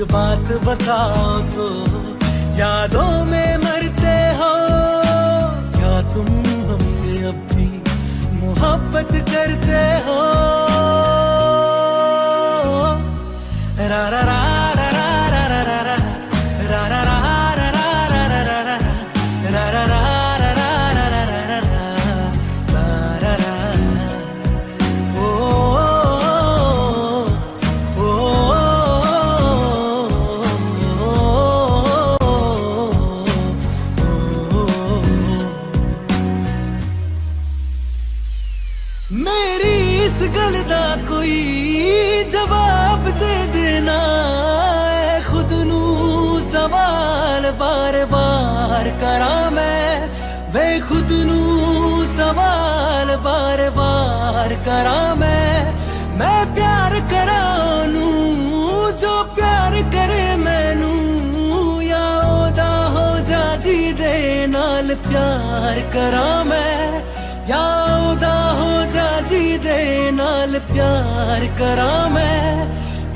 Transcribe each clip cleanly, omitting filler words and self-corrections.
एक बात बताओ तो, यादों में मरते हो क्या तुम हमसे अब भी मोहब्बत करते हो? रा रा रा रा रा रा रा रा रा रा रा मेरी इस गल दा कोई जवाब दे देना, खुद नू सवाल बार बार करा मैं, वे खुद नू सवाल बार बार करा मैं प्यार करा नू जो प्यार करे मैनू, या ओदा हो जा जी दे नाल प्यार करा मैं, या ओदा हो जा जी दे नाल प्यार करा मैं।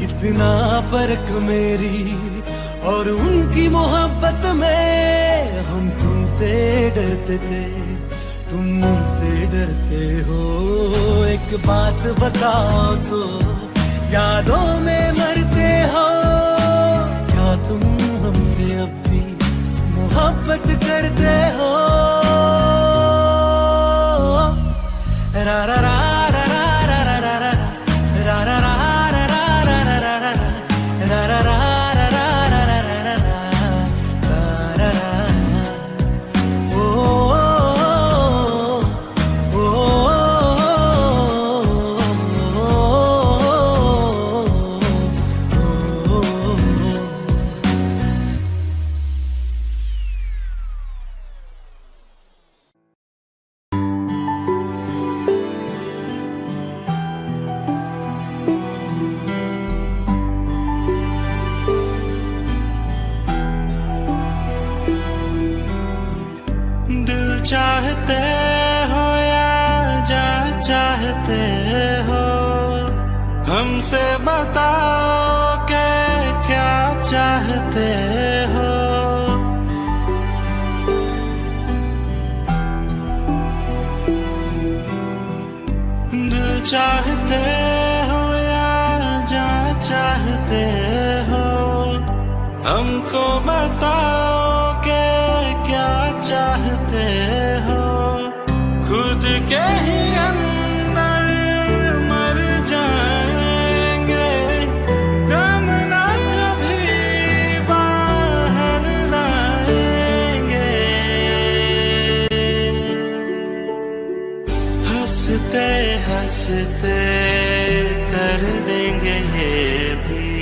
इतना फर्क मेरी और उनकी मोहब्बत में, हम तुमसे डरते थे तुम मुझसे डरते हो। एक बात बताओ तो, यादों में मरते हो क्या तुम हमसे अब भी मोहब्बत करते हो? रा रा रा रा रा रा रा रा रा रा रा चाहते हो या जा चाहते हो, हमसे बताओ कि क्या चाहते हो? दिल चाहते हो या जा चाहते हो, हमको बताओ कि क्या चाहते हो? खुद के ही अंदर मर जाएंगे, गम ना कभी बाहर लाएंगे। हंसते हंसते कर देंगे ये भी,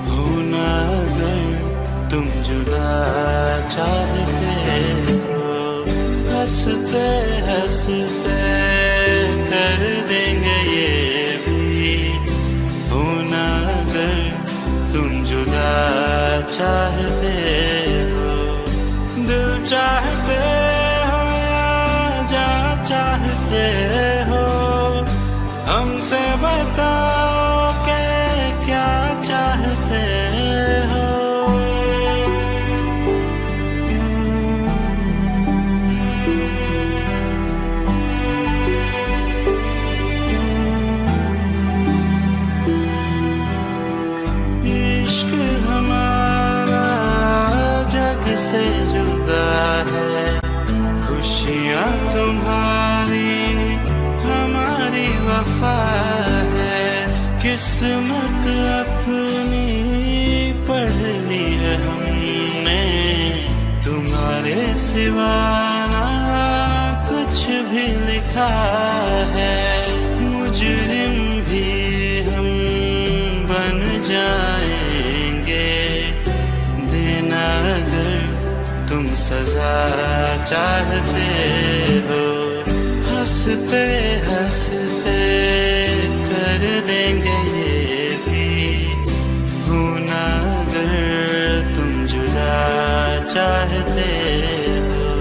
होना अगर तुम जुदा चाहते हो। हंसते हंसते कर देंगे ये भी, होना अगर तुम जुदा चाहते हो। दिल चाहते हो या जा चाहते हो, हमसे बताओ कि क्या चाहते हो? से जुदा है, खुशियाँ तुम्हारी हमारी वफा है, किस्मत अपनी पढ़ ली है हमने, तुम्हारे सिवा ना कुछ भी लिखा है। मुजरिम भी हम बन जाएंगे, देना अगर तुम सजा चाहते हो। हंसते हंसते कर देंगे ये भी, होना अगर तुम जुदा चाहते हो।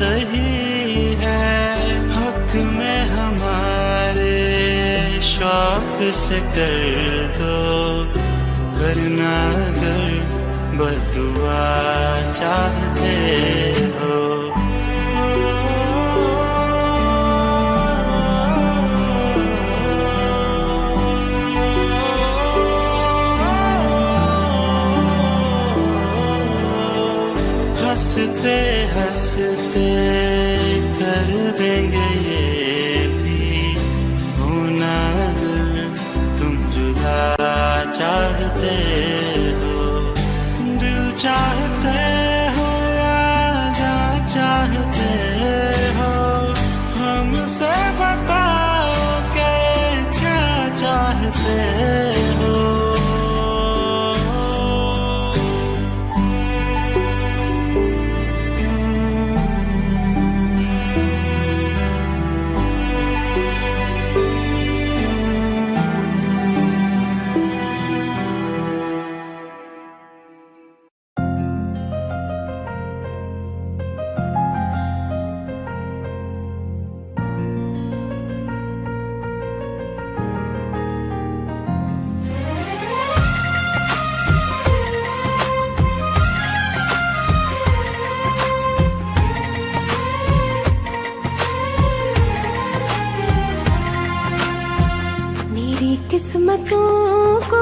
सही है, हक में हमारे शौक से कर दो, करना अगर बदुआ चाहते हो। हंसते हंसते कर देंगे ये भी, होना अगर तुम जुदा चाहते हो। दिल चाहते हो या जान चाहते हो, हमसे बताओ कि क्या चाहते हो। किस्मतों को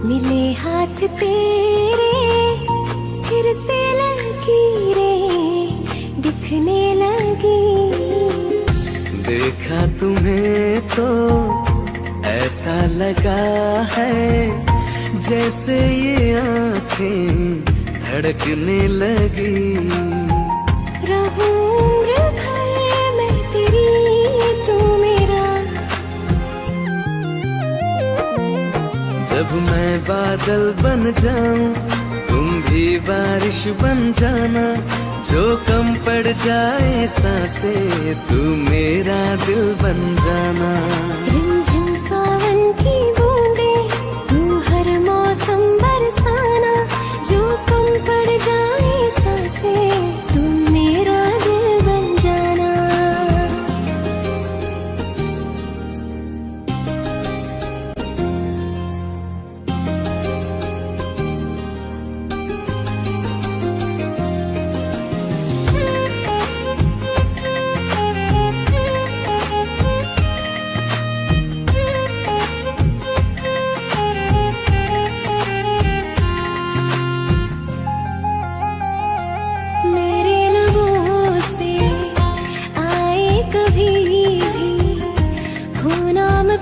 मिले हाथ तेरे, फिर से लकीरें दिखने लगी। देखा तुम्हें तो ऐसा लगा है, जैसे ये आँखें धड़कने लगी। रहूं उम्र भर मैं तेरी, तू मेरा। जब मैं बादल बन जाऊं, तुम भी बारिश बन जाना। जो कम पड़ जाए सांसें, तू मेरा दिल बन जाना। रिमझिम सावन की बूंदें, तू हर मौसम बरसाना। जो कम पड़ जाए सांसें, तू मेरा दिल बन जाना।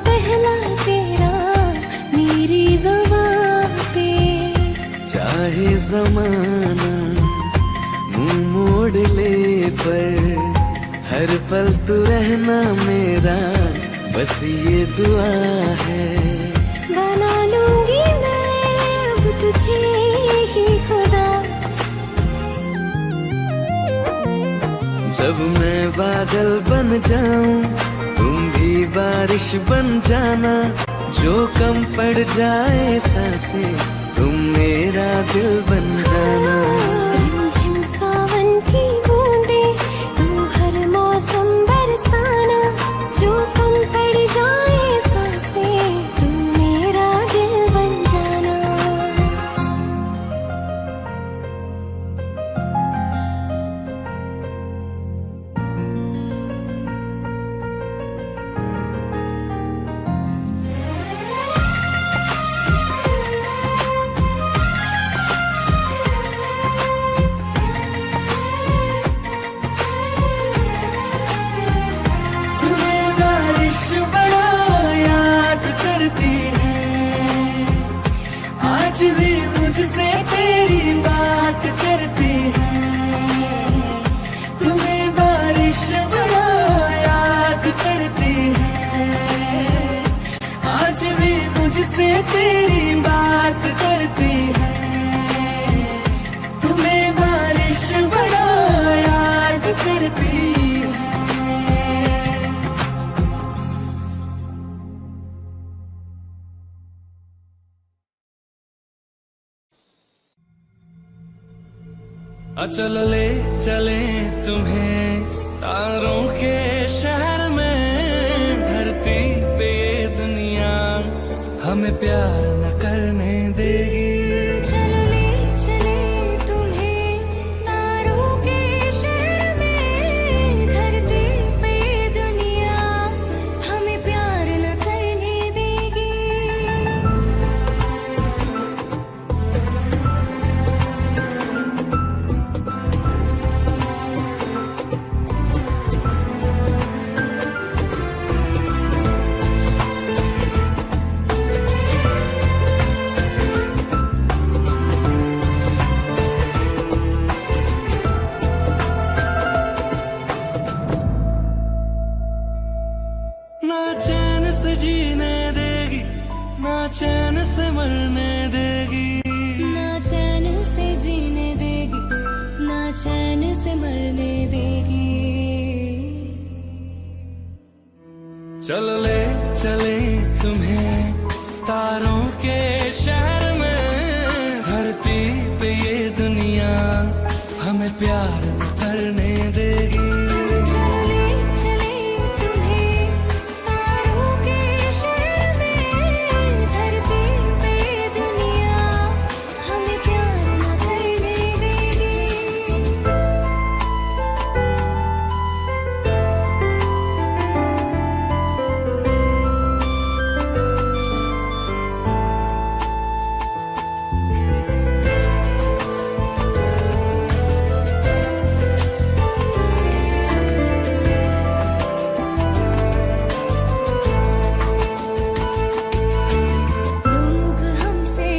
पहला तेरा मेरी ज़ुबान पे, चाहे जमाना मुंह मोड़ ले, पर हर पल तू रहना मेरा, बस ये दुआ है। बना लूंगी मैं अब तुझे ही खुदा। जब मैं बादल बन जाऊं, तुम भी बारिश बन जाना। जो कम पड़ जाए सांसें, तुम मेरा दिल बन जाना। रिमझिम सावन की बूंदें, तू हर मौसम बरसाना। जो कम पड़ जाए सांसें, तू मेरा दिल बन जाना। चलो ले चले तुम्हें तारों के शहर में, धरती पे ये दुनिया हमें प्यार न करने देगी। चलो ले चले तुम्हें तारों के शहर में, धरती पे ये दुनिया हमें प्यार न करने देगी। ना चैन से जीने देगी, ना चैन से मरने देगी। ना चैन से जीने देगी, ना चैन से मरने देगी। चलो ले चले तुम्हें तारों के शहर में, धरती पे ये दुनिया हमें प्यार न करने देगी। चलो ले चले तुम्हें तारों के शहर में, धरती पे ये दुनिया हमें प्यार न करने देगी। लोग हमसे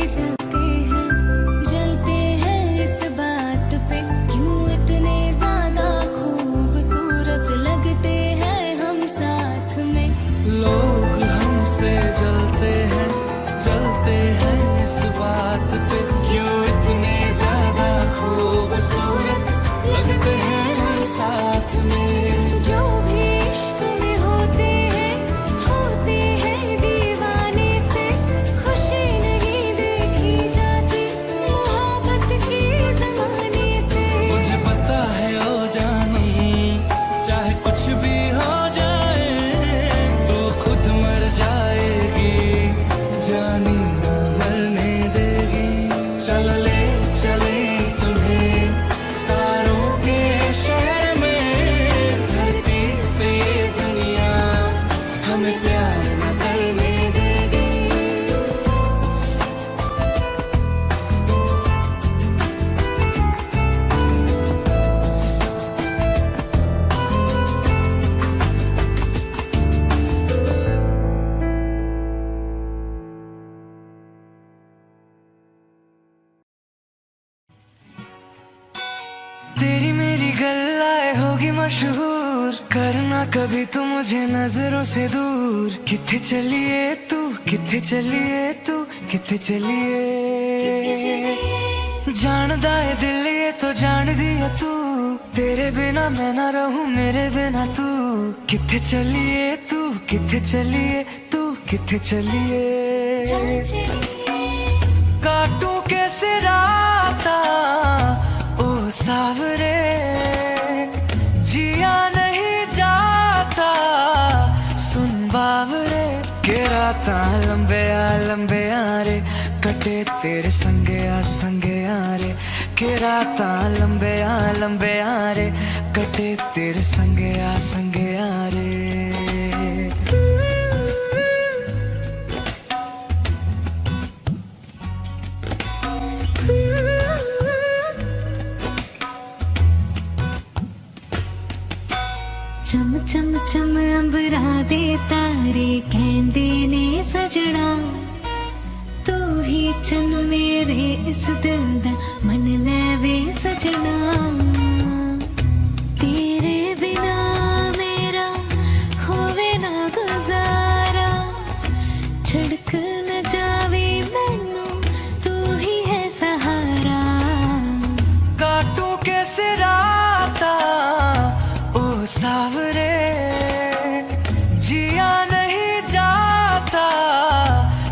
जलते हैं इस बात पे, क्यों इतने ज्यादा खूबसूरत लगते हैं हम साथ में। लोग हमसे जलते हैं इस बात पे, क्यों इतने ज्यादा खूबसूरत लगते हैं हम साथ में। जो भी इश्क में होते हैं दीवाने से, खुशी नहीं देखी जाती मोहब्बत के जमाने से। मुझे पता है ओ जानम, चाहे कुछ भी हो जाए तो खुद मर जाएगी, जानी ना मरने देगी। चलो ले चले तुम्हें तारों के शहर में, धरती पे ये दुनिया हमें प्यार न करने देगी। तेरी मेरी गल्लाए होगी मशहूर, करना कभी तू मुझे नजरों से दूर। किथे चलिए तू, किथे चलिए तू, किथे चलिए। जानदा है दिल ये तो जान दिया तू, तेरे बिना मैं ना रहूं मेरे बिना तू। किथे चलिए तू, किथे चलिए तू, किथे चलिए। काटूं कैसे राता ओ सावरे, जिया नहीं जाता सुन बावरे। के राता लंबे आ रे, कटे तेरे संगे आ रे। के राता लंबे आ रे, कटे तेरे संगे आ रे। चम चम चम अंबरा दे तारे कहंदे ने सजना, तू ही चन मेरे इस दिल दा मन लेवे सजना। तेरे बिना मेरा होवे ना गुजारा, छड़क न जावे मैनू तू ही है सहारा। काटूं कैसे राता ओ सावरे, जिया नहीं जाता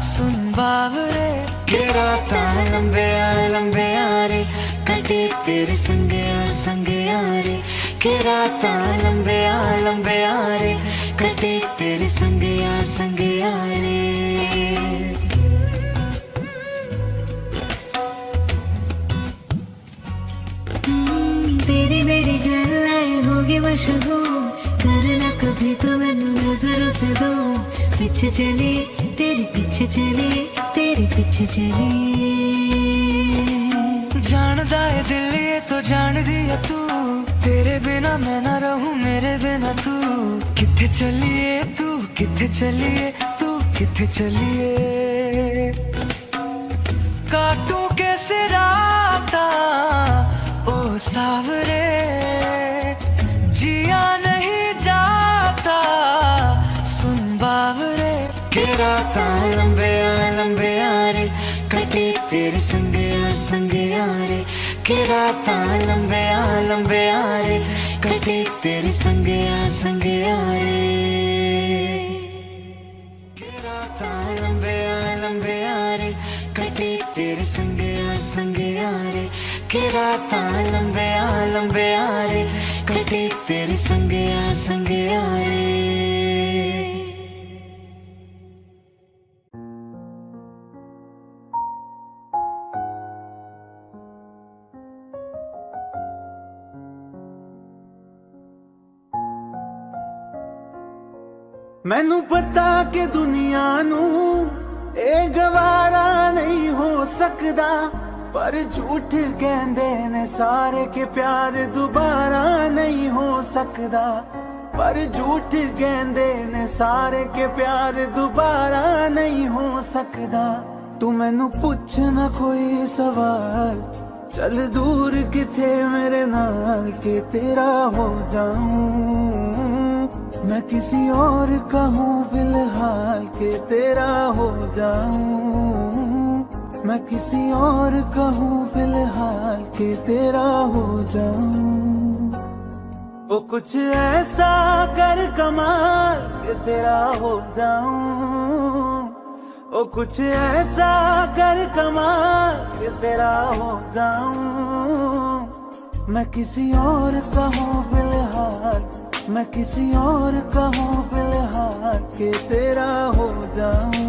सुन बावरे। के राता लंबे आ रे, कटे तेरे संगे संगे यारे के राता लंबे यारे कटे तेरे संगे यारे तेरी मेरी गल्लाएं होगी मशहूर करना कभी तो मैनू नजरों से दो पीछे चली तेरे पीछे चली तेरे पीछे चली जानदा है दिल ये तो जान दिया तू तेरे बिना मैं ना रहूं मेरे बिना तू किथे चलिए तू किथे चलिए तू किथे चलिए काटूं कैसे राता ओ सावरे जिया नहीं जाता सुन बावरे के राता लंबे यारे कटे तेरे संगे यारे के राता लंबे यारे कटे तेरे संगे यारे के राता लंबे यारे कटे तेरे संगे यारे के राता लंबे यारे कटे तेरे संगे यारे मैनू पता कि दुनिया नू ए गवारा नहीं हो सकदा पर झूठ कहंदे ने सारे के प्यार दोबारा नहीं हो सकदा पर झूठ कहंदे ने सारे के प्यार दोबारा नहीं हो सकदा तू मैनू पुछ ना कोई सवाल चल दूर किथे मेरे नाल के तेरा हो जाऊं मैं किसी और का हूँ फिलहाल के तेरा हो जाऊं मैं किसी और का हूँ फिलहाल के तेरा हो जाऊं वो कुछ ऐसा कर कमाल के तेरा हो जाऊं वो कुछ ऐसा कर कमाल के तेरा हो जाऊं मैं किसी और का हूँ फिलहाल मैं किसी और का हूँ फिलहाल के तेरा हो जाऊं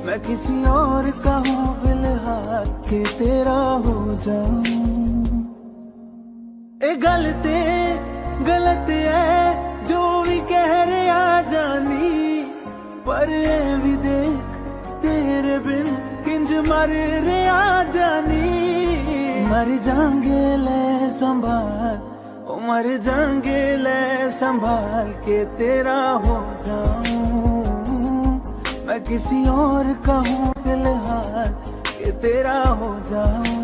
मैं किसी और का हूँ फिलहाल के तेरा हो जाऊं ए गलत है जो भी कह रहे आ जानी पर ए भी देख तेरे बिन किंज मर रे आ जानी मर जाएंगे ले संभाल मर जाएंगे ले संभाल के तेरा हो जाऊं मैं किसी और का हूँ फिलहाल के तेरा हो जाऊं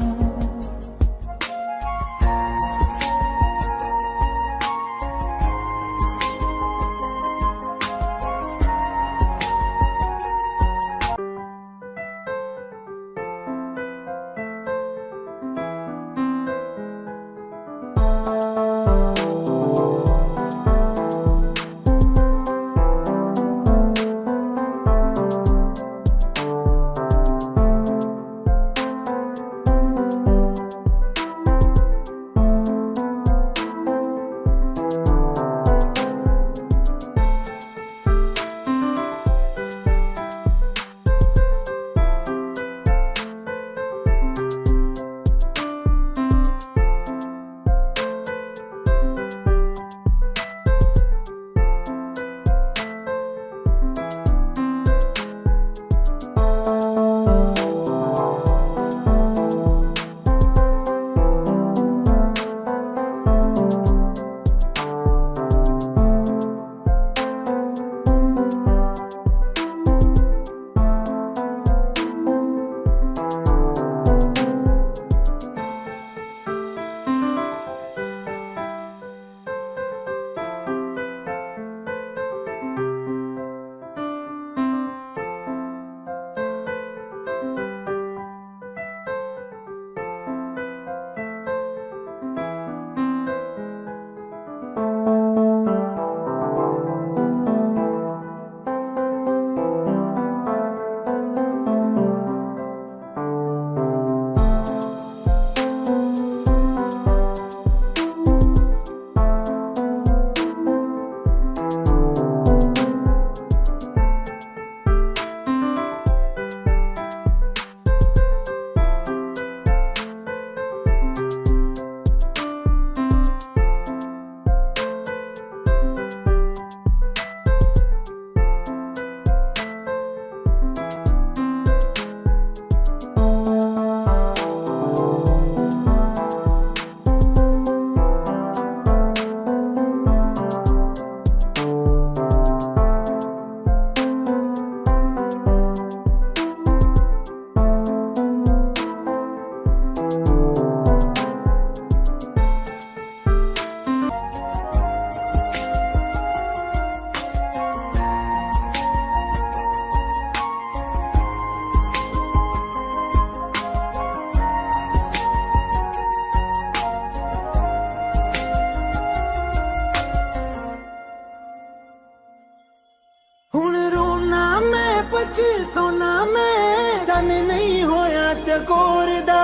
विच तो ना मैं चन नहीं होया चकोर दा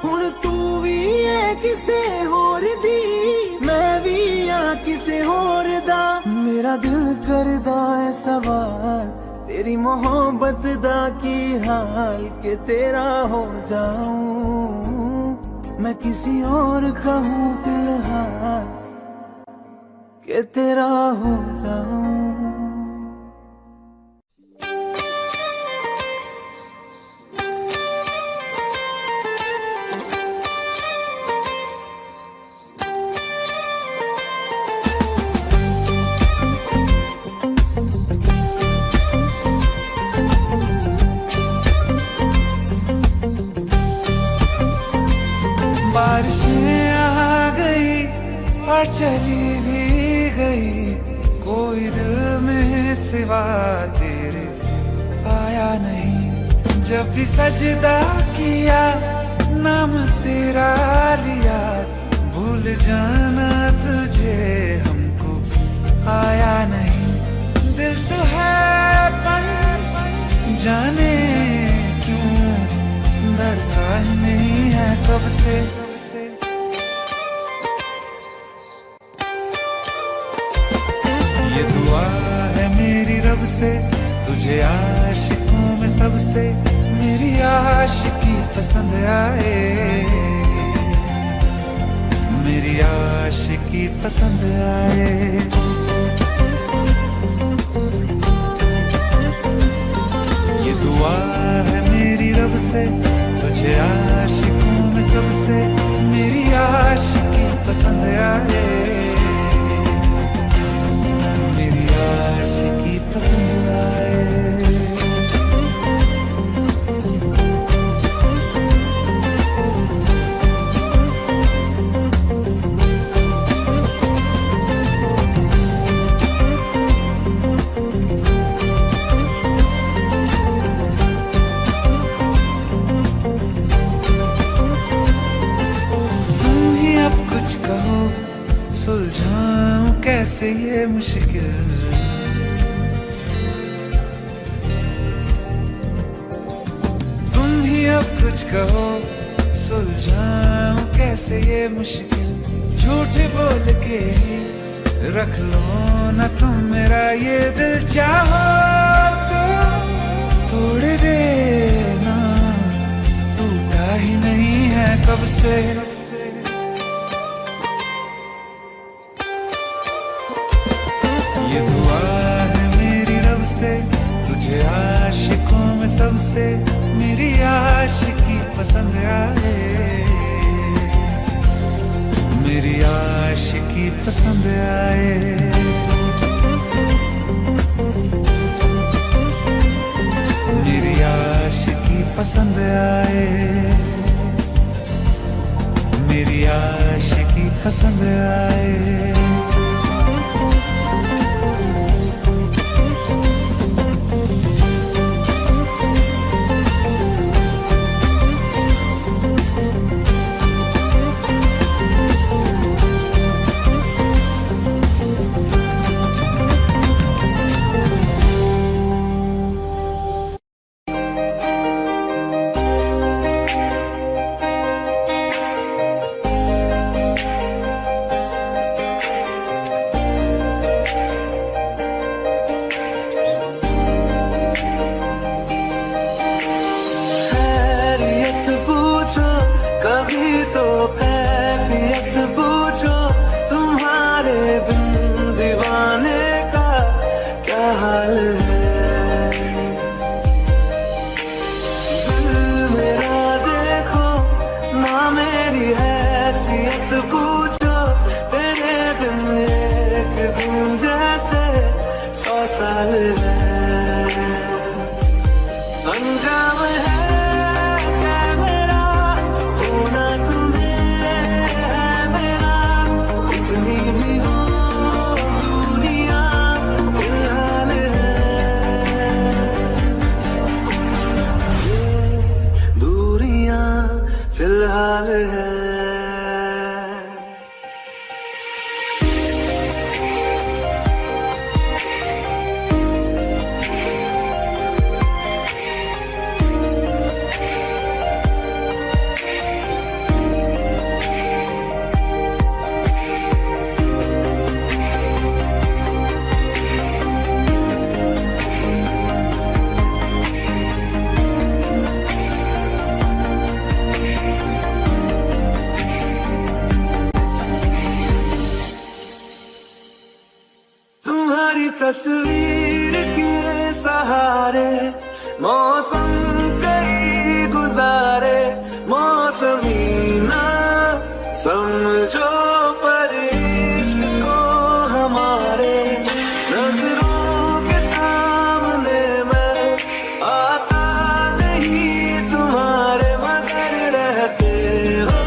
हुण तू भी है किसे होर दी मैं भी हाँ किसे होर दा मेरा दिल करदा है सवाल तेरी मोहब्बत दा की हाल के तेरा हो जाऊं मैं किसी और का हूँ फिलहाल के तेरा हो जाऊं बारिशें आ गई और चली भी गई कोई दिल में सिवा तेरे आया नहीं जब भी सजदा किया नाम तेरा लिया भूल जाना तुझे हमको आया नहीं दिल तो है पर जाने क्यों धड़का ही नहीं है कब से ये दुआ है मेरी रब से तुझे आशिकों में सबसे मेरी आशिकी पसंद आए मेरी आशिकी पसंद आए ये दुआ है मेरी रब से तुझे आशिकों में सबसे मेरी आशिकी पसंद आए मेरी आशिकी पसंद आए कहो सुलझाऊं कैसे ये मुश्किल तुम ही अब कुछ कहो सुलझाऊं कैसे ये मुश्किल झूठ बोल के रख लो ना तुम मेरा ये दिल चाहो तो तोड़ देना टूटा ही नहीं है कब से ये दुआ है मेरी रब से तुझे आशिकों में सबसे मेरी आशिकी पसंद आए मेरी आशिकी पसंद आए मेरी आशिकी पसंद आए मेरी आशिकी पसंद आए तस्वीर के सहारे मौसम कई गुजारे मौसमी ना समझो पर इश्क को हमारे नजरों के सामने मैं आता नहीं तुम्हारे मगर रहते हो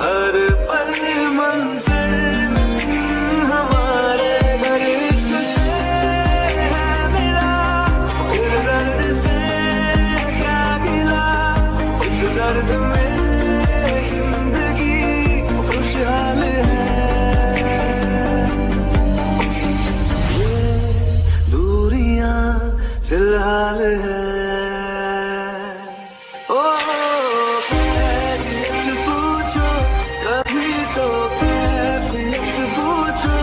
हर पल मंजिल हमारे हर इश्क से है मिला इस दर्द से क्या गिला इस दर्द में जिंदगी खुशहाल है ये दूरियां फिलहाल है ओ कैफियत पूछो कभी तो कैफियत पूछो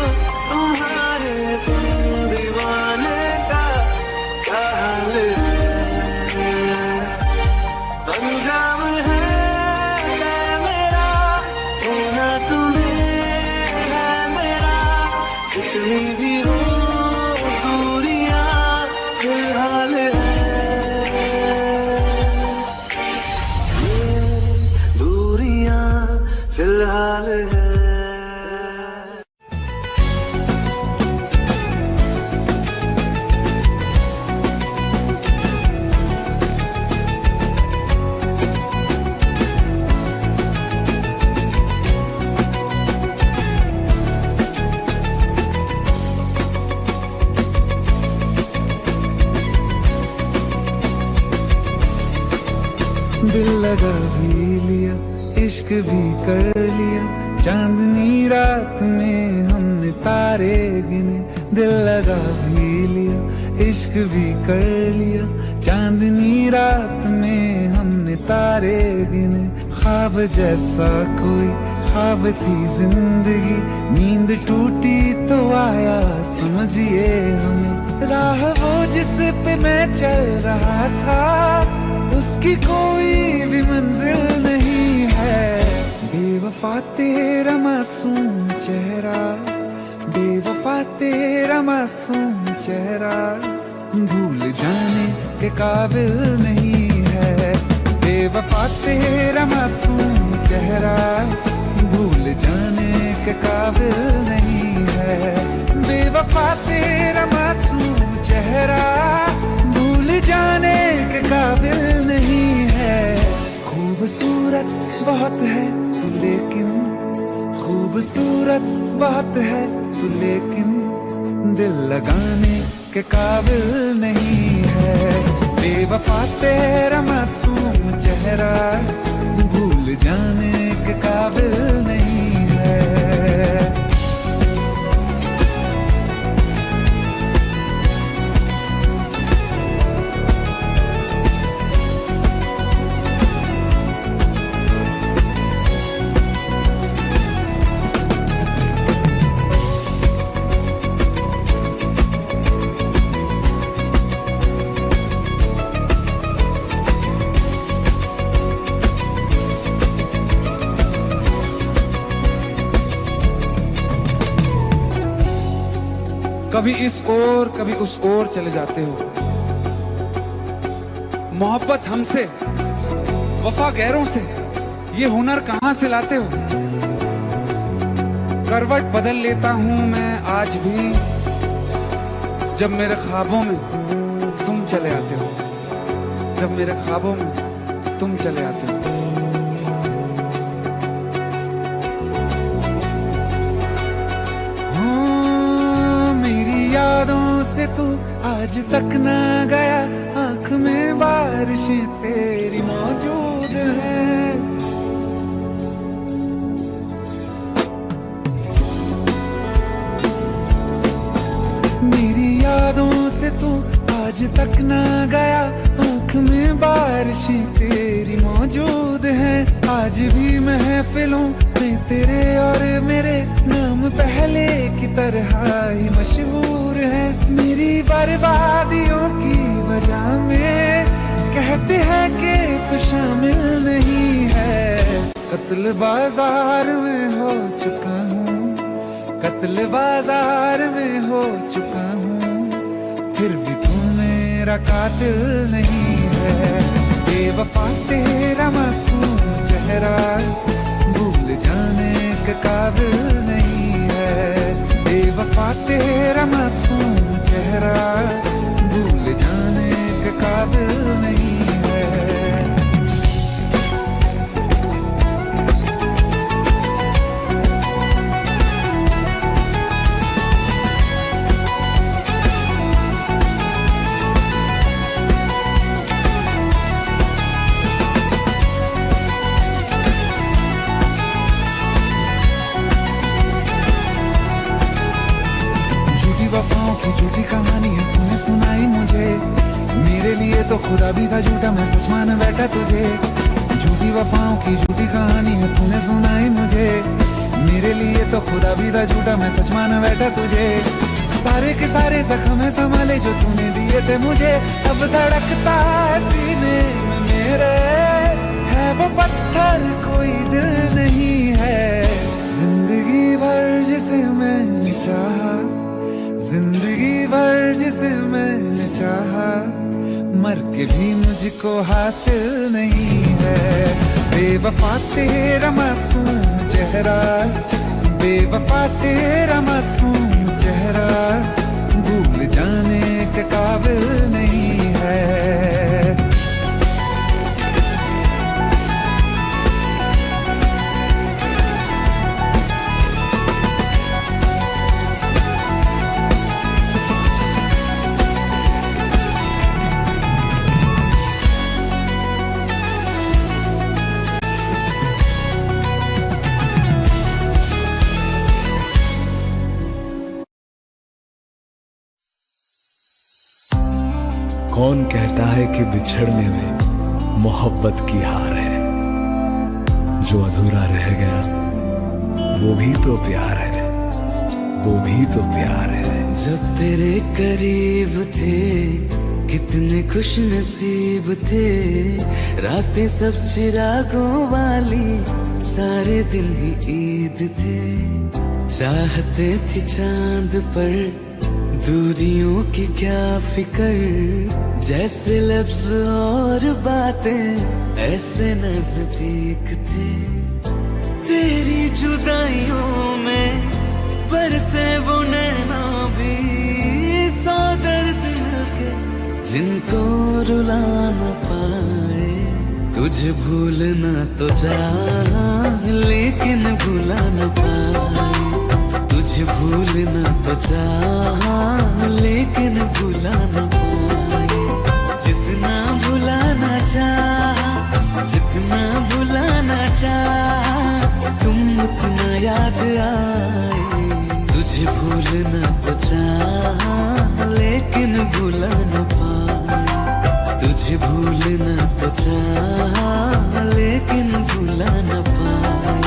तुम्हारे दीवाने का क्या हाल है अंजाम है मेरा होना तुम्हें है मेरा जितनी भी हो दूरियां फिलहाल है ये दूरियां फिलहाल है दिल लगा भी लिया इश्क भी कर लिया चांदनी रात में हमने तारे गिने दिल लगा भी लिया इश्क भी कर लिया चांदनी रात में हमने तारे गिने ख्वाब जैसा कोई ख्वाब थी जिंदगी नींद टूटी तो आया समझिए हमें राह वो जिस पे मैं चल रहा था उसकी कोई भी मंजिल नहीं है बेवफा तेरा मासूम चेहरा बेवफा तेरा मासूम चेहरा भूल जाने के काबिल नहीं है बेवफा तेरा मासूम चेहरा भूल जाने के काबिल नहीं है बेवफा तेरा मासूम चेहरा भूल जाने के काबिल नहीं है खूबसूरत बहुत है तू लेकिन खूबसूरत बहुत है तू लेकिन दिल लगाने के काबिल नहीं है बेवफा तेरा मासूम चेहरा भूल जाने के काबिल नहीं है कभी इस ओर कभी उस ओर चले जाते हो मोहब्बत हमसे वफा गैरों से ये हुनर कहां से लाते हो करवट बदल लेता हूं मैं आज भी जब मेरे ख्वाबों में तुम चले आते हो जब मेरे ख्वाबों में तुम चले आते हो यादों से तू आज तक ना गया आंख में बारिशें तेरी मौजूद है मेरी यादों से तू आज तक ना गया आंख में बारिशें तेरी मौजूद है आज भी महफिलों में तेरे और मेरे नाम पहले की तरह ही मशहूर है मेरी बर्बादियों की वजह में कहते हैं कि तू शामिल नहीं है कत्ल बाजार में हो चुका हूँ कत्ल बाजार में हो चुका हूँ फिर भी तू मेरा कातिल नहीं है। बेवफा तेरा मासूम चेहरा भूल जाने के काबिल नहीं है। बेवफा तेरा मासूम चेहरा भूल जाने के काबिल नहीं है। वफाओं की झूठी कहानी है तूने सुनाई मुझे। मेरे लिए तो खुदा भी था झूठा, मैं सच मान बैठा तुझे। झूठी वफाओं की झूठी कहानी है तूने सुनाई मुझे। मेरे लिए तो खुदा भी था झूठा, मैं सच मान बैठा तुझे। सारे के सारे जख्म संभाले जो तूने दिए थे मुझे। अब धड़कता है सीने में मेरे, है वो पत्थर कोई दिल नहीं है। जिंदगी भर जिसे मैंने चाहा, जिंदगी भर जिसे मैंने चाहा, मर के भी मुझको हासिल नहीं है। बेवफा तेरा मासूम चेहरा, बेवफा तेरा मासूम चेहरा भूल जाने के काबिल नहीं है। कौन कहता है कि बिछड़ने में मोहब्बत की हार है। जो अधूरा रह गया वो भी तो प्यार है, वो भी तो प्यार है। जब तेरे करीब थे कितने खुश नसीब थे। रातें सब चिरागों वाली, सारे दिन ही ईद थे। चाहते थे चांद पर दूरियों की क्या फिकर। जैसे लफ्ज और बातें ऐसे नजदीक थे। तेरी जुदाइयों में बरसे वो नैना भी, सौ दर्द मिलके जिनको रुला न पाए। तुझे भूलना तो चाह लेकिन भुला न पाए। तुझे भूलना तो चाह लेकिन भुला न पाए। जितना भुलाना चाह, जितना भुलाना चाह, तुम उतना याद आए। तुझे भूलना तो चाह लेकिन भुला न पाए। तुझे भूलना तो चाह लेकिन भुला न पाए।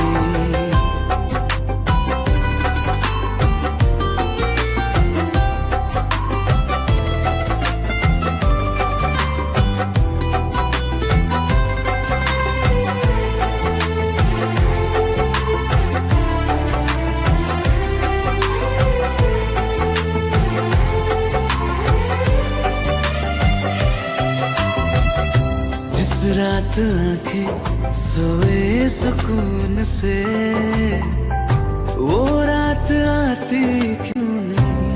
रात आंखें सोए सुकून से, वो रात आती क्यों नहीं।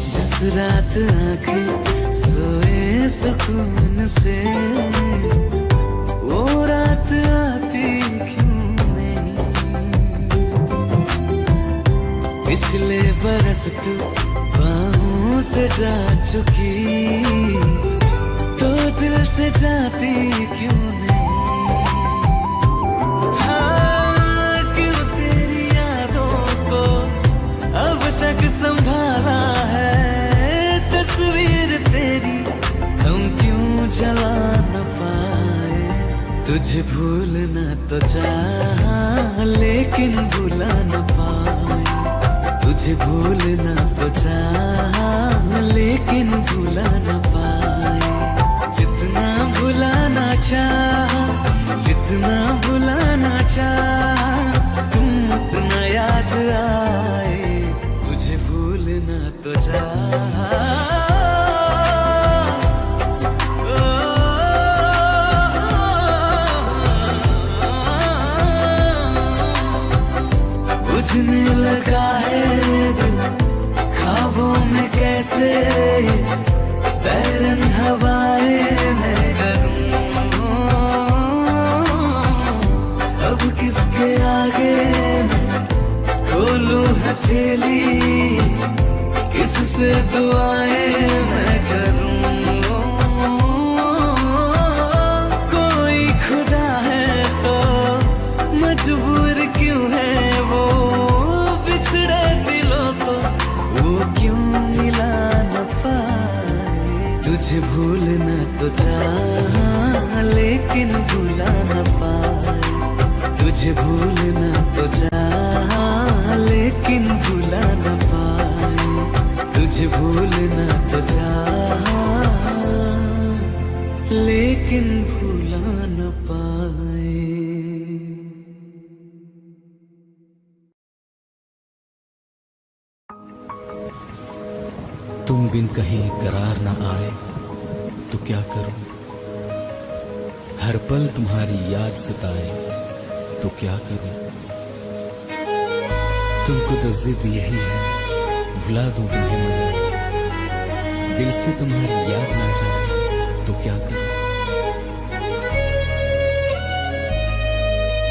जिस रात आंखें सोए सुकून से, वो रात आती क्यों नहीं। पिछले बरस तू बाहों से जा चुकी, तो दिल से जाती क्यों नहीं। हाँ, क्यों तेरी यादों को अब तक संभाला है। तस्वीर तेरी हम क्यों जला न पाए। तुझे भूलना तो चाह लेकिन भुला न पाए। तुझे भूलना तो चाह लेकिन भुला न पाए। जितना भुलाना चाह, जितना भुलाना चाह, तुम उतना याद आए। तुझे भूलना तो जा। बुझने लगा है दिल ख्वाबों में कैसे, बैरन हवाएं मैं करूं, अब किसके आगे खोलूं हथेली, किससे दुआएं मैं करूं। कोई खुदा है तो मजबूर क्यों है वो, बिछड़े दिलों को वो क्यों मिला न पाए। तुझे भूलना तो चाहा लेकिन भूला न पाए, तुझे भूलना तो चाहा लेकिन भूला न पाए, तुझे भूलना तो चाहा लेकिन भूला न पाए। तुम बिन कहीं करार न आए तो क्या करूं, हर पल तुम्हारी याद सताए तो क्या करूं। तुमको तो जिद यही है भुला दूं तुम्हें मगर, दिल से तुम्हारी याद ना जाए तो क्या करूं।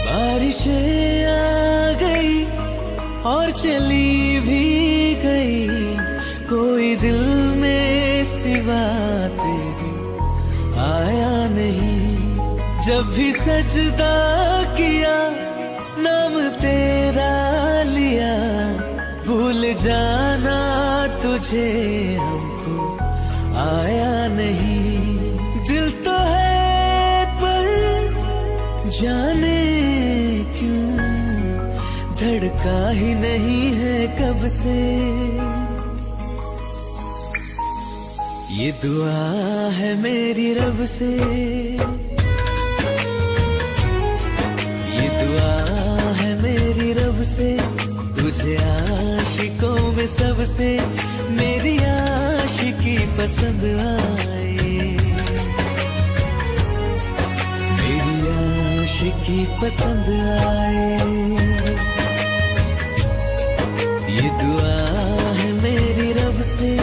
बारिशें आ गई और चली भी गई, कोई दिल में सिवा तेरे आया नहीं। जब भी सजदा किया नाम तेरा लिया, भूल जाना तुझे हमको आया नहीं। दिल तो है पर जाने क्यों धड़का ही नहीं है कब से। ये दुआ है मेरी रब से, ये दुआ है मेरी रब से, तुझे आशिकों में सबसे मेरी आशिकी पसंद आए, मेरी आशिकी पसंद आए। ये दुआ है मेरी रब से,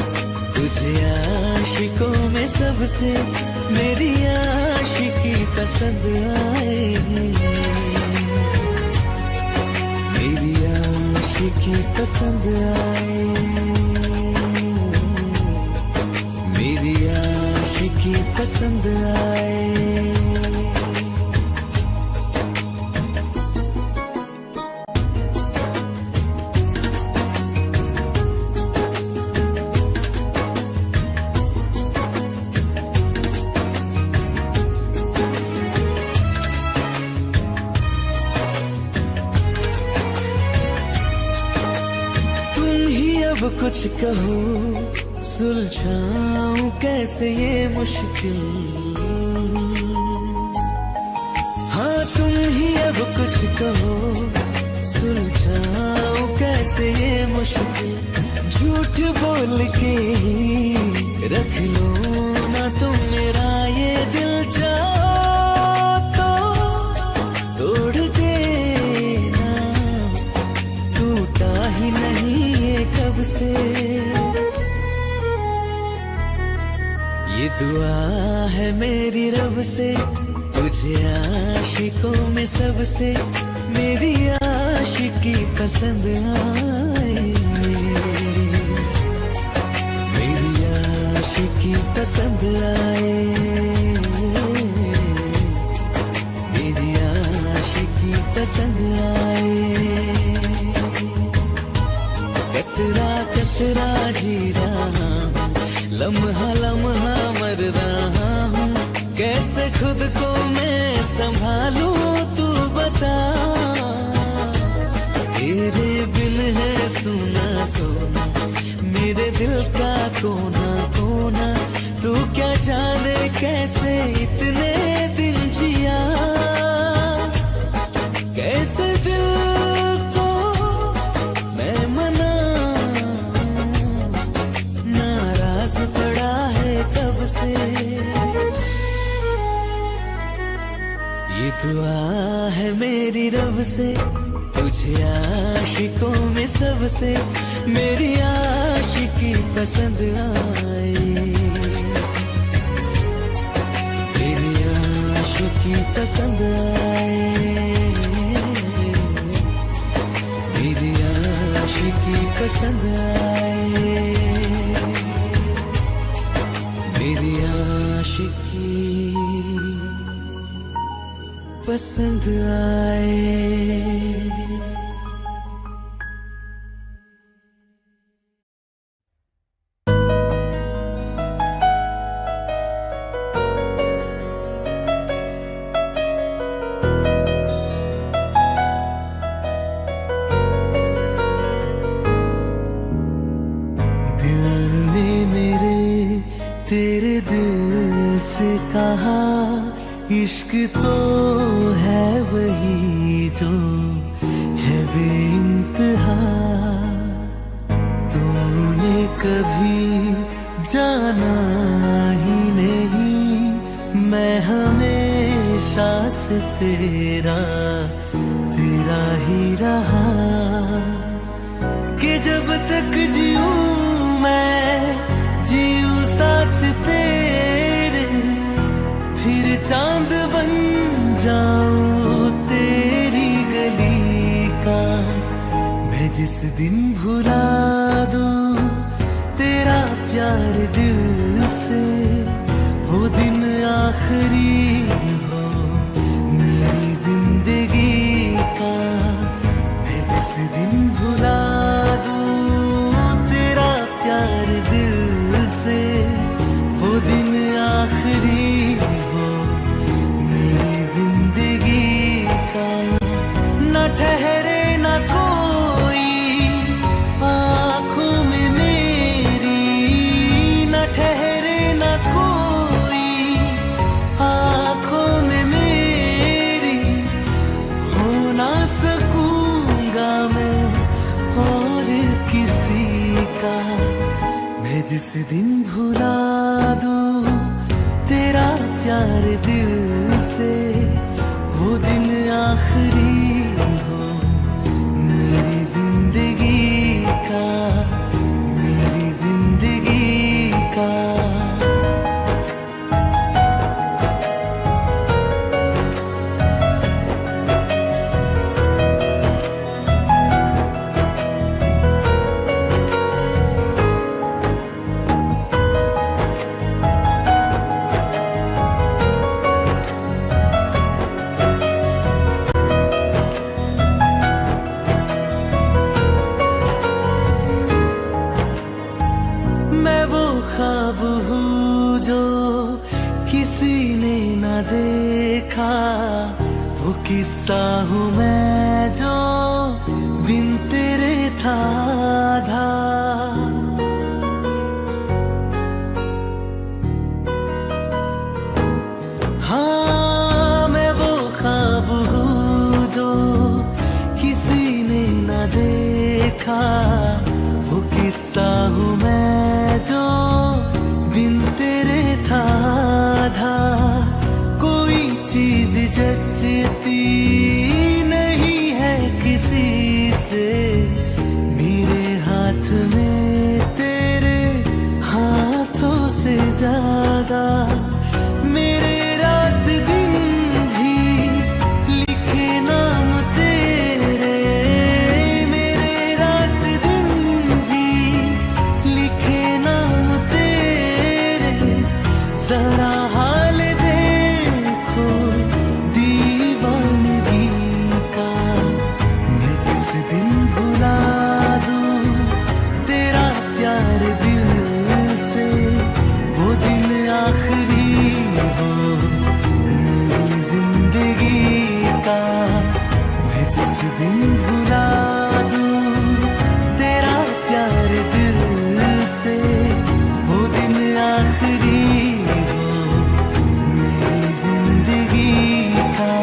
तुझे आशिकों में सबसे मेरी आशिकी पसंद आए, मेरी आशिकी पसंद आए, मेरी आशिकी पसंद आए। अब कुछ कहो सुलझाऊं कैसे ये मुश्किल, हाँ तुम ही अब कुछ कहो सुलझाऊं कैसे ये मुश्किल। झूठ बोल के ही रख लो ना तुम मेरा ये दिल, जाओ तो तोड़ देना, टूटा ही नहीं कब से। ये दुआ है मेरी रब से, तुझे आशिकों में सबसे मेरी आशिकी पसंद आए, मेरी आशिकी पसंद आए, मेरी आशिकी पसंद आए। कतरा कतरा जी रहा हूँ, लम्हा लम्हा मर रहा हूँ, कैसे खुद को मैं संभालूं तू बता। तेरे बिन है सुना सोना मेरे दिल का कोना कोना, तू क्या जाने कैसे इतने दिन जिया, कैसे दिल को मैं मना, मांगी रब से तुझे आशिकों में सबसे मेरी आशिकी पसंद आए, मेरी आशिकी पसंद आए, मेरी आशिकी पसंद आए, मेरी आशिकी पसंद आए। तेरे दिल से कहा इश्क तो है वही जो है बेइंतहा, तूने कभी जाना ही नहीं मैं हमेशा से तेरा तेरा ही रहा, कि जब तक जीऊं मैं जीऊं साथ तेरे, फिर चांद बन जाऊं तेरी गली का। मैं जिस दिन भुला दूं तेरा प्यार दिल से, वो दिन आखिरी हो मेरी जिंदगी का। मैं जिस दिन भुला दूं तेरा प्यार दिल से, वो दिन आखिरी हो मेरी जिंदगी का। न ठहरे न कोई आँखों में मेरी, न ठहरे न कोई आँखों में मेरी, हो ना सकूंगा मैं और किसी का। मैं जिस दिन भुला दूं तेरा प्यार दिल से, वो दिन आखिरी हो मेरी जिंदगी का, मेरी जिंदगी का। ख्वाब हूँ जो किसी ने न देखा, वो किस्सा हूँ मैं जो बिन तेरे था आधा। हाँ मैं वो ख्वाब हूँ जो किसी ने न देखा, वो किस्सा हूँ मैं जो बिन तेरे था आधा। कोई चीज जचती नहीं है किसी से, मेरे हाथ में तेरे हाथों से ज्यादा। मेरे रात दिन भी लिखे नाम तेरे, मेरे रात दिन भी लिखे नाम तेरे। जरा हाल देखो दीवानगी का। मैं जिस दिन भुला दूं तेरा प्यार दिल से, वो दिन आखिरी हो मेरी जिंदगी का। मैं जिस दिन भुला दूं तेरा प्यार दिल से, वो दिन आखिरी हो मेरी जिंदगी का।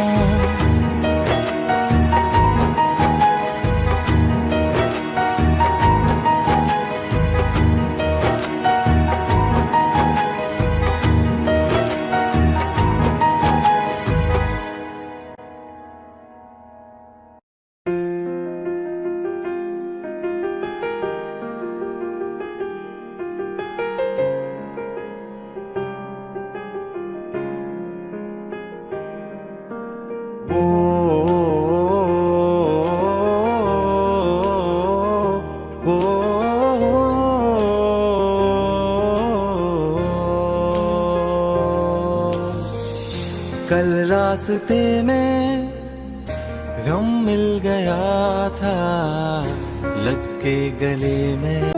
रास्ते में गम मिल गया था लग के गले में।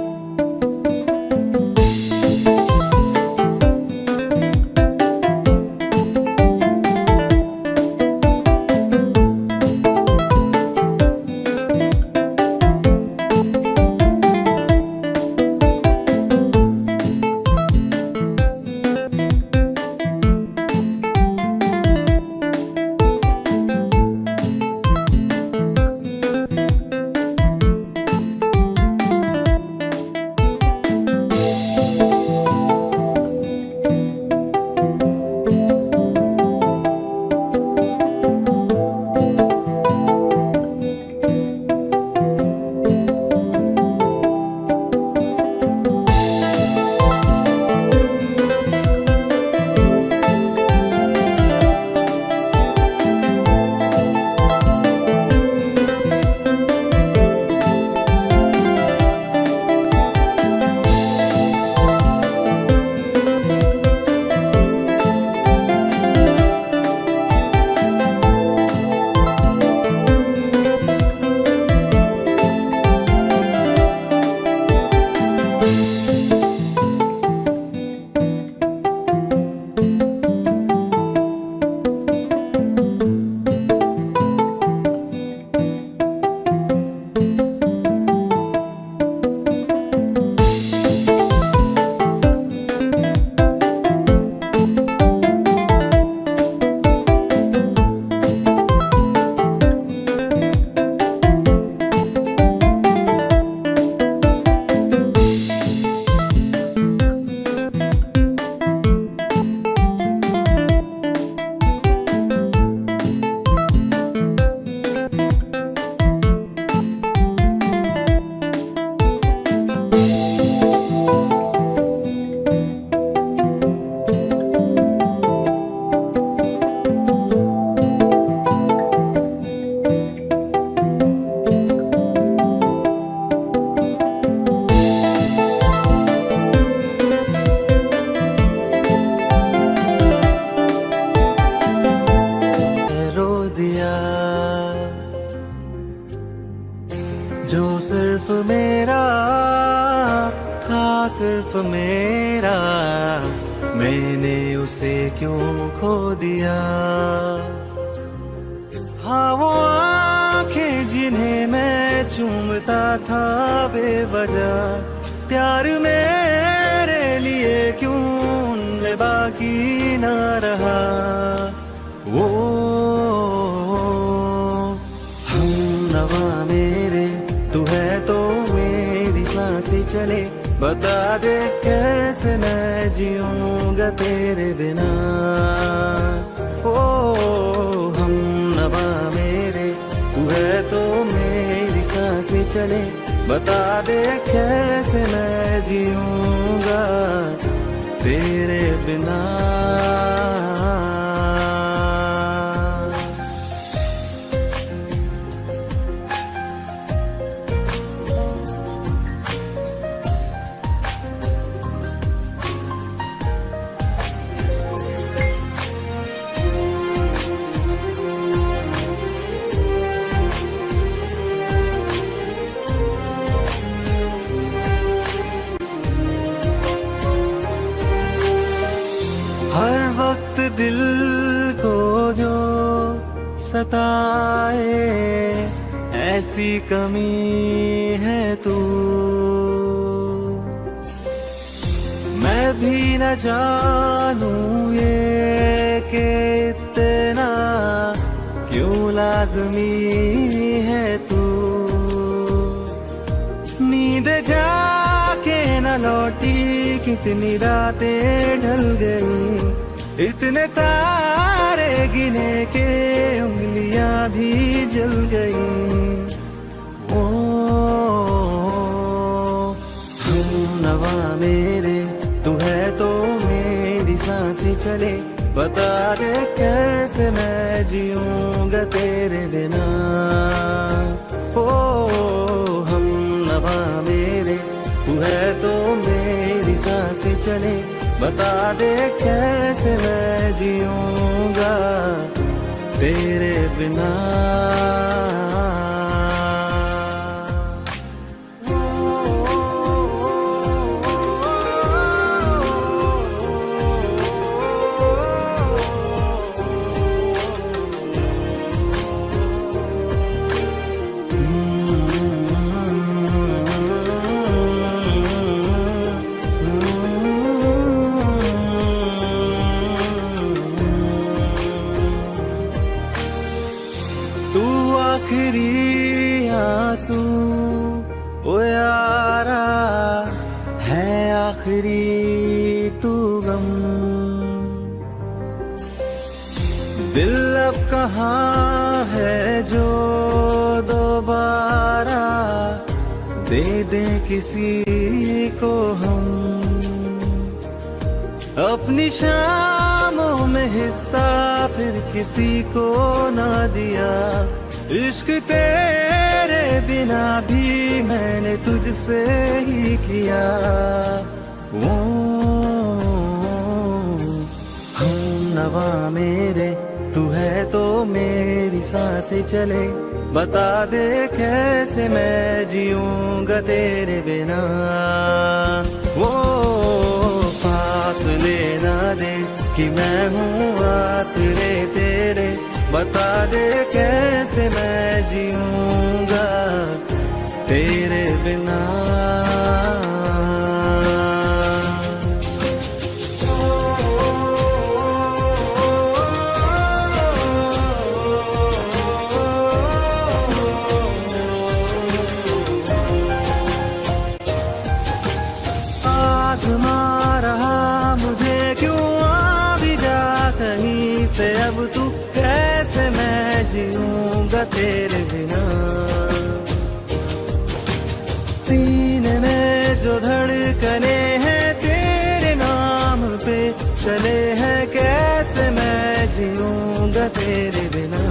जो सिर्फ मेरा था, सिर्फ मेरा, मैंने उसे क्यों खो दिया। हाँ वो आंखें जिन्हें मैं चूमता था बेवजह, प्यार मेरे लिए क्यों उनमें बाकी ना रहा। वो हमनवा मेरे तू है तो मेरी सांसें चले, बता दे कैसे मैं जीऊंगा तेरे बिना। ओ हमनवा मेरे तू है तो मेरी सांसें चले, बता दे कैसे मैं जीऊंगा तेरे बिना। हर वक्त दिल को जो सताए, ऐसी कमी है तू। मैं भी न जानूं ये कि इतना क्यों लाज़मी है तू। नींद जाके न लौटी, कितनी रातें ढल गई, इतने तारे गिने के उंगलियां भी जल गई। ओ हमनवा मेरे तू है तो मेरी सांसें चले, बता दे कैसे मैं जीऊंगा तेरे बिना। ओ हमनवा मेरे तू है तो मेरी सांसें चले, बता दे कैसे मैं जीऊंगा तेरे बिना। तू आखिरी आंसू ओ यारा है, आखिरी तू गम। दिल अब कहाँ है जो दोबारा दे दे किसी को हम। अपनी शामों में हिस्सा फिर किसी को ना दिया। इश्क तेरे बिना भी मैंने तुझसे ही किया। वो हम नवा मेरे, तू है तो मेरी सांसें चले। बता दे कैसे मैं जीऊंगा तेरे बिना। वो फासले ना दे कि मैं हूँ आसरे तेरे। बता दे कैसे मैं जीऊंगा तेरे बिना। आज़मा रहा मुझे क्यों आ भी जा कहीं से। अब तू कैसे मैं जीऊंगा तेरे बिना। सीने में जो धड़कने हैं तेरे नाम पे चले हैं, कैसे मैं जीऊंगा तेरे बिना।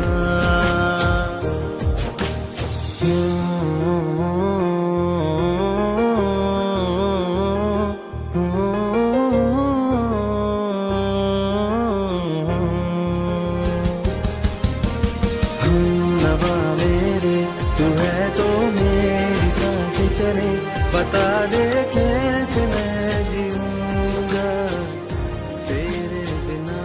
बता दे कैसे मैं जीऊंगा तेरे बिना।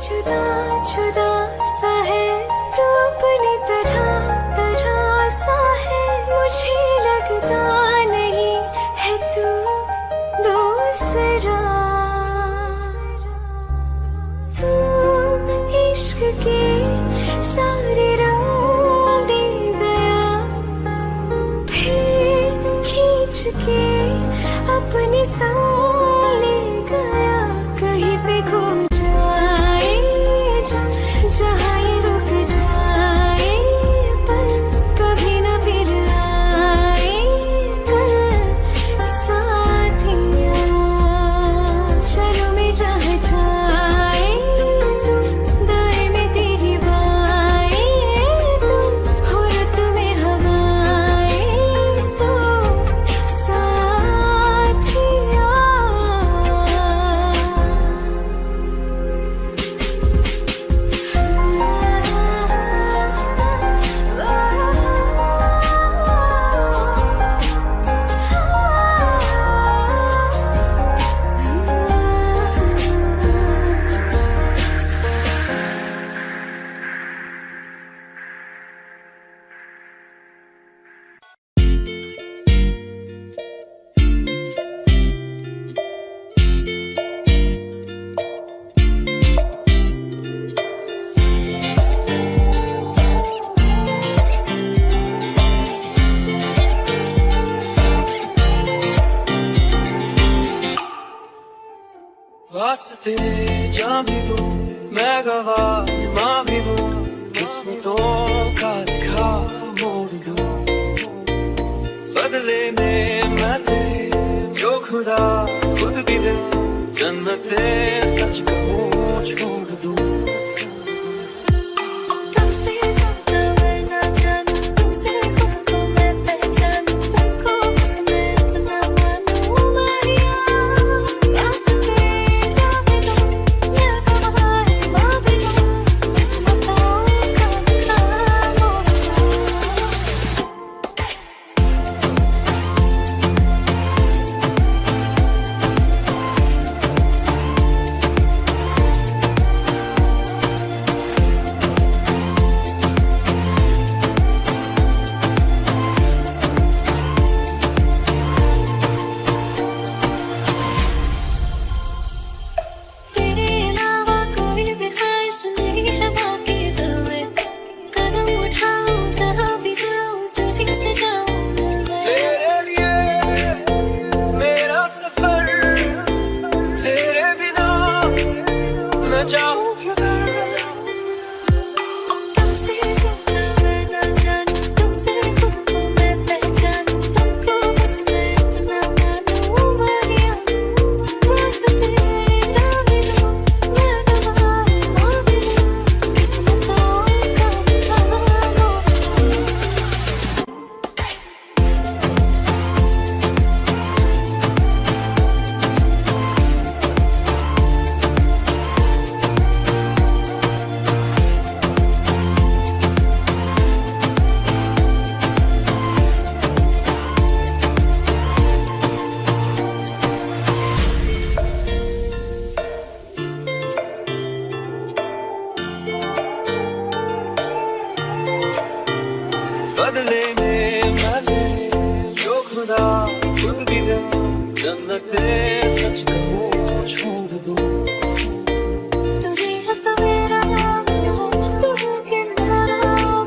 जुदा जुदा सा है तू अपनी तरह तरह सा है। मुझे लगता नहीं है तू दूसरा। तू इश्क के सारे रंग दे गया, फिर खींच के अपने संग ले गया। कहीं पे खो जाए जहाँ ये रुक जाए, पर कभी न फिर आए कल साथिया। ना भी दूं मैं गवाह माँ भी दूं किस्मतों का लिखा मोड़ दूं बदले में मैं तेरे जो खुदा खुद भी दे जन्नते सच कहूँ छोड़ दूं तुमसे ज्यादा मैं ना जानूं तुमसे खुद को मैं पहचानूं तुमको बस मैं इतना मानूं माहिया रास्ते जाने दो मैं गवाह माँ भी दूं किस्मतों का लिखा मोड़ दूं तेरे अलावा कोई भी ख्वाहिश नहीं है बाकी दिल में कदम उठाऊं जहाँ भी जाऊं तुझे से जाऊं दिल में तेरे लिए मेरा सफर तेरे बिना मैं जाऊं किधर तुमसे ज्यादा मैं ना जानूं तुमसे खुद को मैं पहचानूं तुमको बस मैं इतना मानूं माहिया रास्ते जाने दो मैं गवाह माँ भी दूं किस्मतों का लिखा मोड़ दूं बदले में मैं तेरे जो खुदा खुद भी दे जन्नते सच कहूँ छोड़ दूं तुझे है सवेरा मेरा तुझे किनारा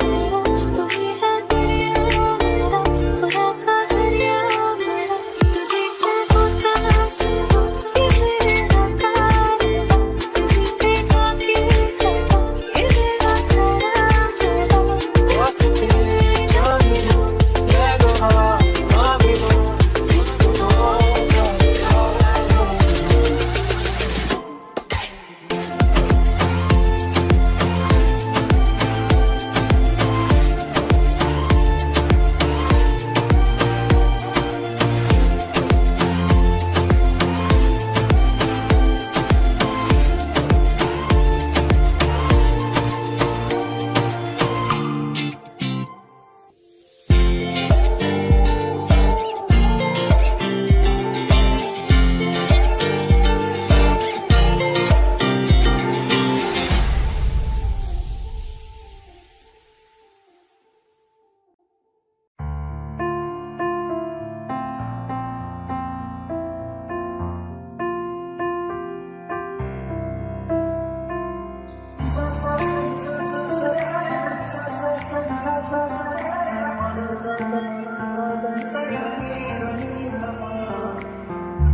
मेरा तुझे है दरिया मेरा खुदा का जरिया मेरा तुझे से होता शुरू ये मेरा कारवां तुझे पे जाके कहता ये मेरा सारा जहां वास्ते जाने दो मैं गवाह माँ भी दूं किस्मतों का लिखा मोड़ दूं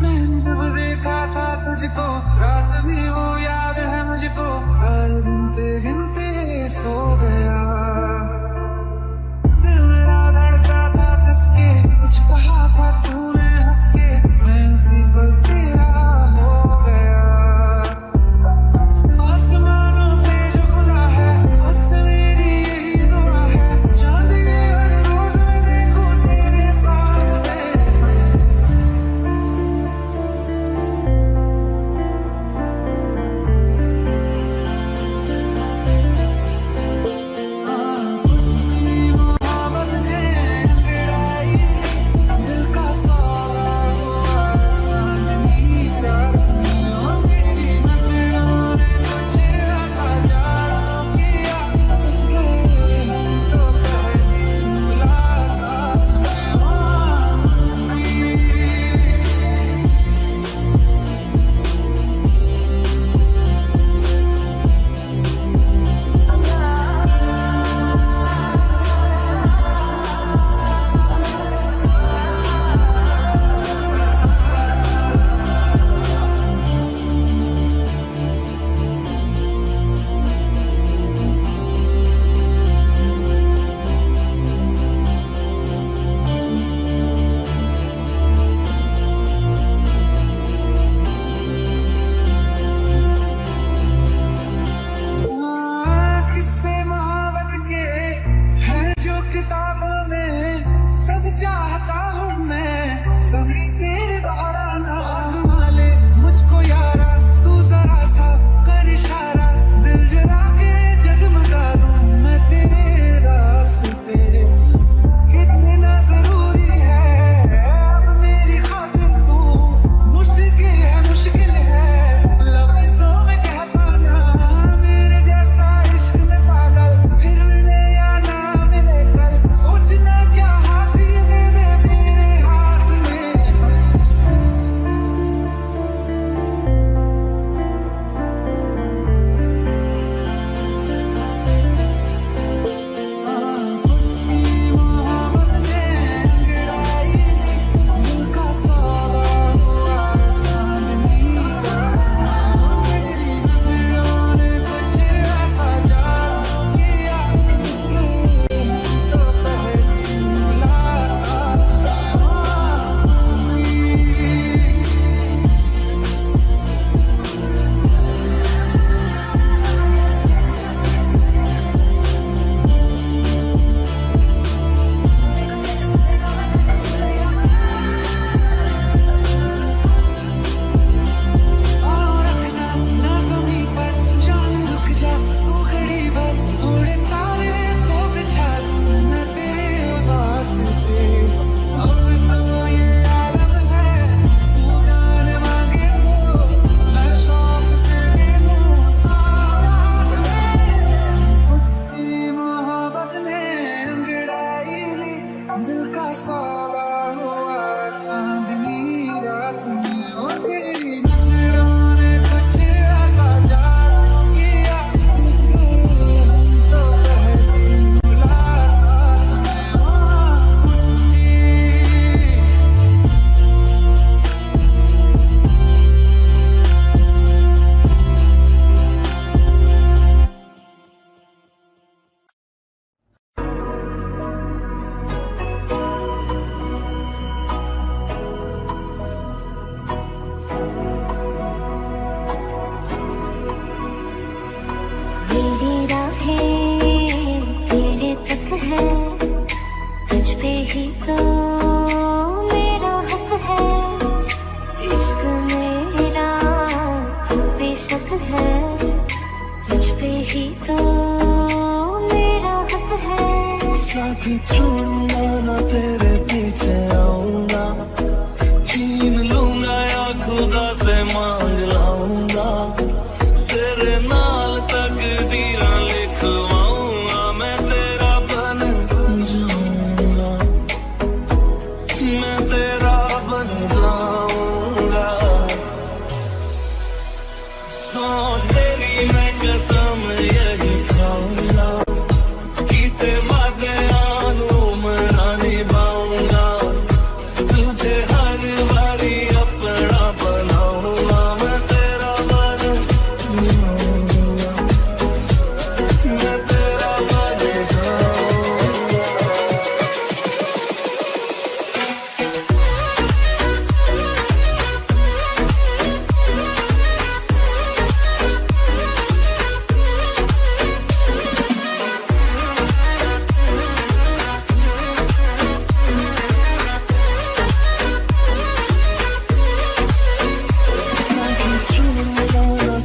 मैंने जब देखा था तुझको रात भी वो याद है मुझको हर गिनते गिनते सो गया दिल मेरा धड़का था किसके कुछ कहा था तूने हंस के मैं उसी पल तेरा हो गया आसमानों पे जो खुदा है उससे मेरी यही दुआ है चांद के हर रोज मैं देखूं तेरे सामने मेरी राहें तेरे तक है, तुझ पे ही तो मेरा हक है। इश्क मेरा तो बेशक है, तुझ पे ही तो मेरा हक है। साथ छोड़ूंगा ना तेरे पीछे आऊंगा, छीन लूंगा या खुदा से मांग लाऊंगा, तेरे नाल तकदीरां लिखवाऊंगा, मैं तेरा बन जाऊंगा, मैं तेरा बन जाऊंगा। सौ तेरी मैं कसम यही खाऊंगा, कीते वादे आनू मना निभाऊंगा, तुझे हर बारी अपना बनाऊंगा, मैं तेरा बन जाऊंगा, मैं तेरा बन जाऊंगा।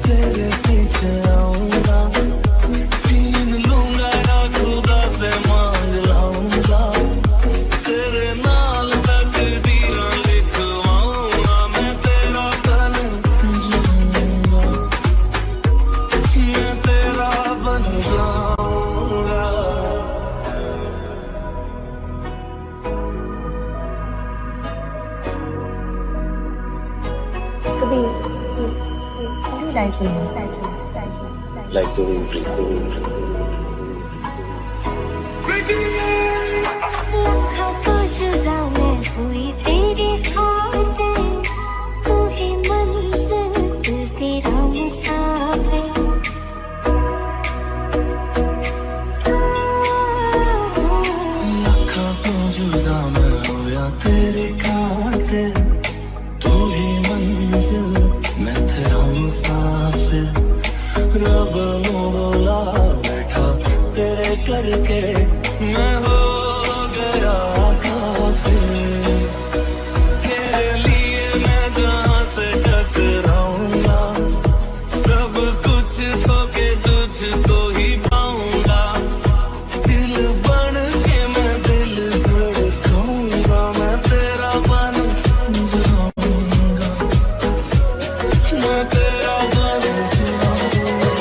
तेरे पीछे आऊंगा, छीन लूंगा या खुदा से मांग लाऊंगा, तेरे नाल तकदीरां लिखवाऊंगा, मैं तेरा बन जाऊंगा, मैं तेरा बन जाऊंगा। Like the wind breathe. लखा तो जुदा मैं हुई तेरी खातिर, तू ही मंजिल तेरा मुसाफिर। लखा तो जुदा मैं होया तेरे खातिर, तू ही मंजिल मैं तेरा मुसाफिर। रब नू बुला बैठा तेरे करके, मैं हो गया काफिर, तेरे लिए मैं जहाँ से टकराऊंगा, सब कुछ खो के तुझको ही पाऊंगा, दिल बन के मैं दिल धड़काऊंगा, मैं तेरा बन जाऊंगा, मैं तेरा बन जाऊंगा।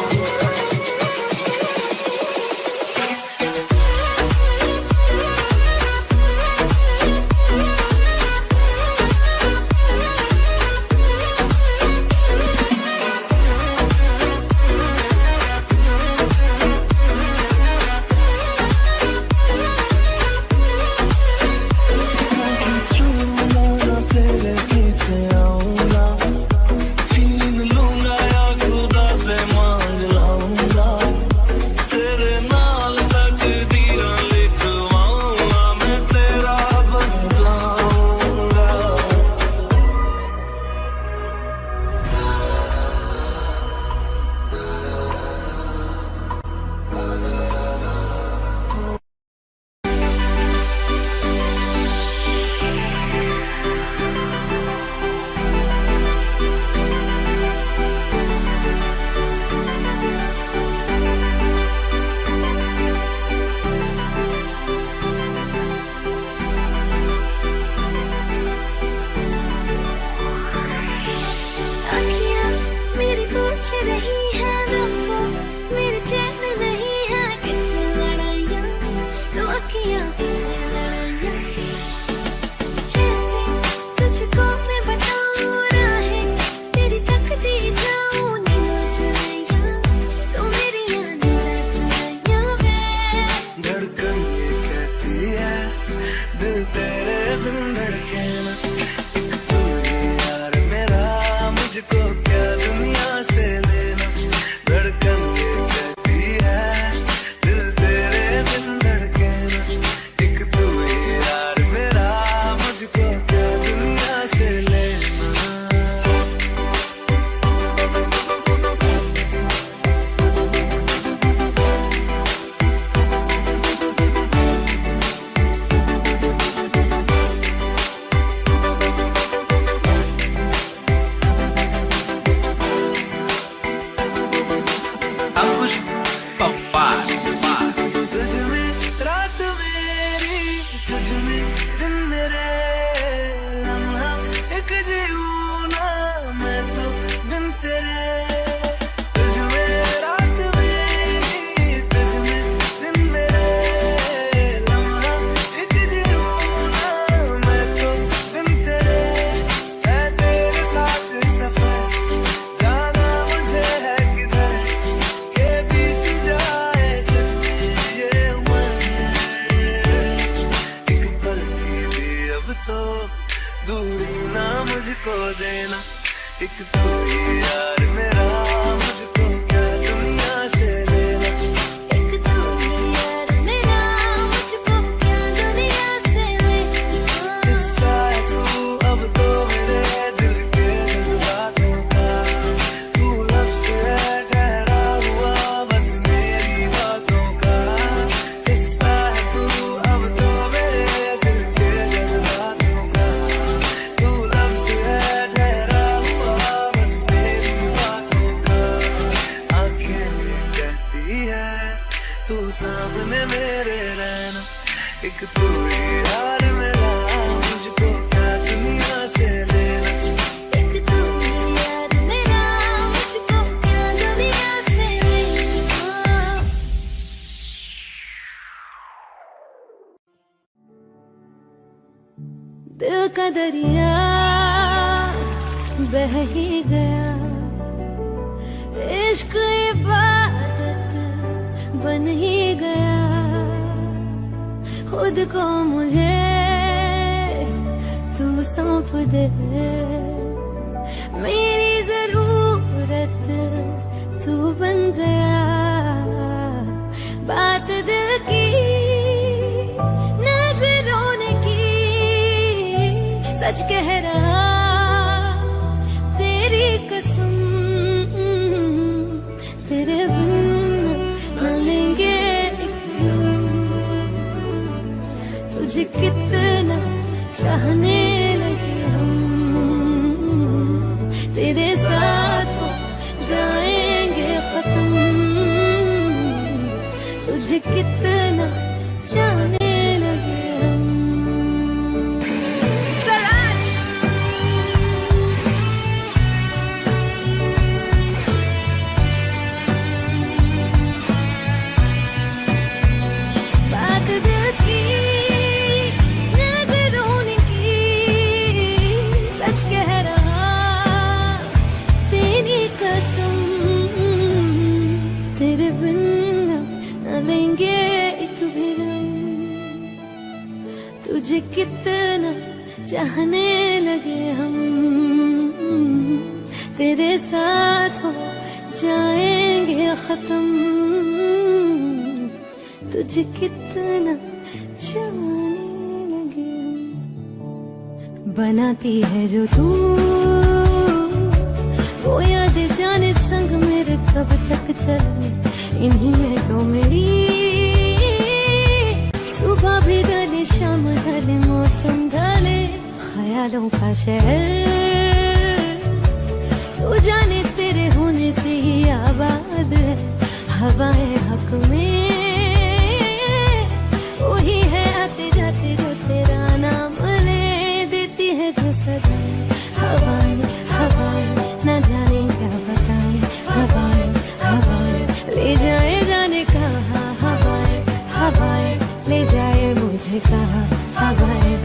तू सामने मेरे रहना, एक तू ही यार मेरा, मुझको क्या दुनिया से लेना। एक तू ही यार मेरा, मुझको क्या दुनिया से लेना। दिल का दरिया बह ही गया, इश्क इबादत बन ही गया, खुद को मुझे तू सौंप दे, मेरी जरूरत तू बन गया, बात दिल की नजरों ने की, सच कह रहा तेरी कसम, तेरे बिन न लेंगे एक दम, तुझे कितना चाहने लगे हम, तेरे साथ हो जाएंगे खत्म, तुझे कितना चाहने लगे हम। बात दिल की नजरों ने की, सच कह रहा तेरी कसम, तेरे बिन न लेंगे एक भी दम, तुझे कितना चाहने लगे हम, तेरे साथ हो जाएंगे खत्म, तुझे कितना चाहने लगे हम। बनाती है जो तू वो याद जाने संग मेरे कब तक चले, इन्हीं में तो मेरी सुबह भी ढले शाम ढले मौसम ढले, ख्यालों का शहर तू जाने तेरे होने से ही आबाद है, हवाएं हक में वही है आते जाते जो तेरा नाम ले देती है जो सदा, हवाएं हवाएं न जाने क्या बताएं, हवाएं हवाएं ले जाए जाने कहा, हवाएं हवाएं ले जाए मुझे कहा, हवाएं